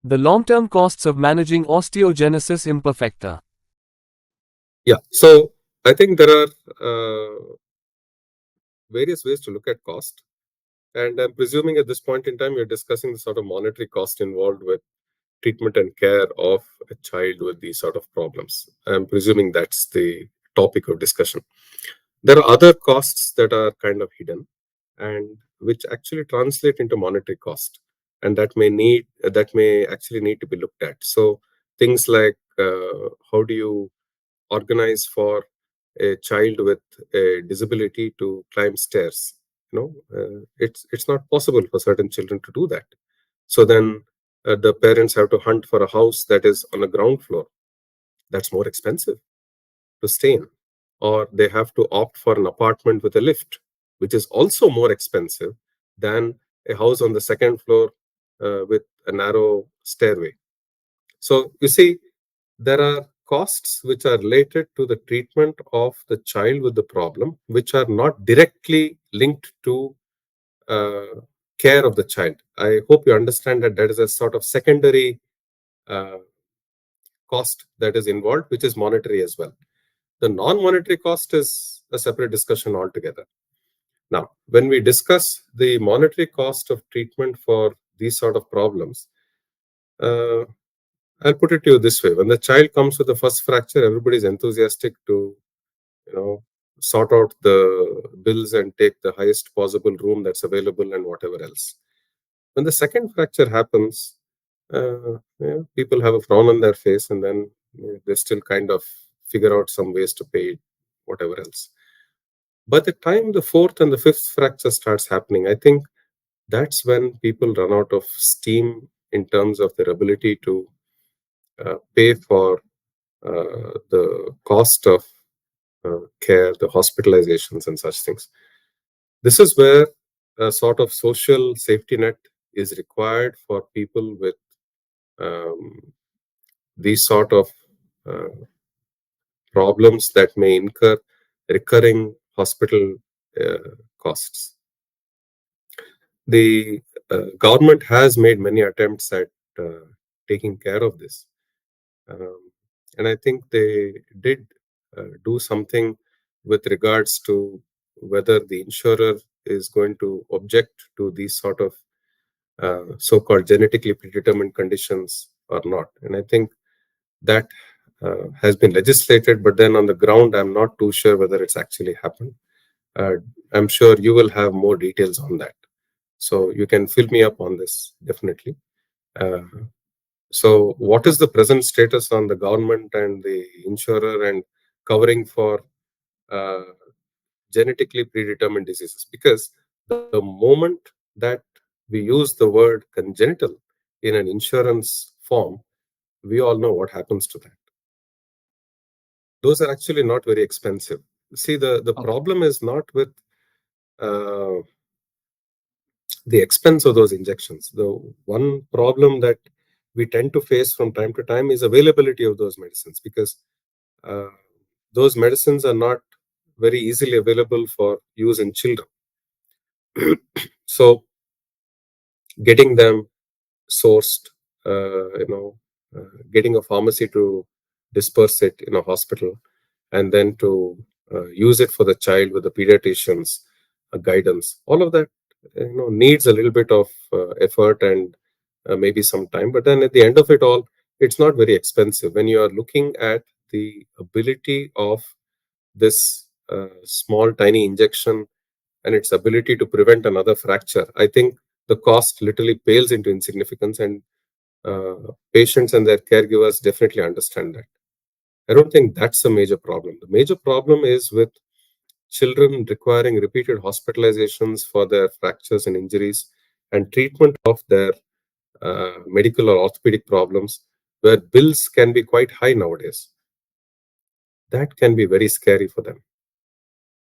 The long-term costs of managing osteogenesis imperfecta. Yeah, so I think there are various ways to look at cost. And I'm presuming at this point in time, you're discussing the sort of monetary cost involved with treatment and care of a child with these sort of problems. I'm presuming that's the topic of discussion. There are other costs that are kind of hidden and which actually translate into monetary cost, and that may actually need to be looked at. So things like how do you organize for a child with a disability to climb stairs? It's not possible for certain children to do that. So then the parents have to hunt for a house that is on the ground floor. That's more expensive to stay in. Or they have to opt for an apartment with a lift, which is also more expensive than a house on the second floor with a narrow stairway. So you see, there are costs which are related to the treatment of the child with the problem, which are not directly linked to uh, care of the child. I hope you understand that that is a sort of secondary uh, cost that is involved, which is monetary as well. The non-monetary cost is a separate discussion altogether. Now, when we discuss the monetary cost of treatment for these sort of problems, uh, I'll put it to you this way: when the child comes with the first fracture, everybody's enthusiastic to, you know, sort out the bills and take the highest possible room that's available and whatever else. When the second fracture happens, people have a frown on their face, and then they still kind of figure out some ways to pay whatever else. By the time the fourth and the fifth fracture starts happening, I think that's when people run out of steam in terms of their ability to pay for the cost of care, the hospitalizations, and such things. This is where a sort of social safety net is required for people with um, these sort of uh, problems that may incur recurring hospital uh, costs. The government has made many attempts at taking care of this. And I think they did do something with regards to whether the insurer is going to object to these sort of so-called genetically predetermined conditions or not. And I think that has been legislated, but then on the ground, I'm not too sure whether it's actually happened. Uh, I'm sure you will have more details on that. So you can fill me up on this, definitely. Uh, so what is the present status on the government and the insurer and covering for uh, genetically predetermined diseases? Because the moment that we use the word congenital in an insurance form, we all know what happens to that. Those are actually not very expensive. See, the Okay. problem is not with uh, the expense of those injections. The one problem that we tend to face from time to time is availability of those medicines, because uh, those medicines are not very easily available for use in children. So getting them sourced, getting a pharmacy to disperse it in a hospital, and then to use it for the child with the pediatrician's guidance, all of that needs a little bit of effort and maybe some time. But then at the end of it all, it's not very expensive when you are looking at the ability of this small tiny injection and its ability to prevent another fracture. I think the cost literally pales into insignificance, and patients and their caregivers definitely understand that. I don't think that's a major problem. The major problem is with children requiring repeated hospitalizations for their fractures and injuries and treatment of their medical or orthopedic problems, where bills can be quite high nowadays. That can be very scary for them.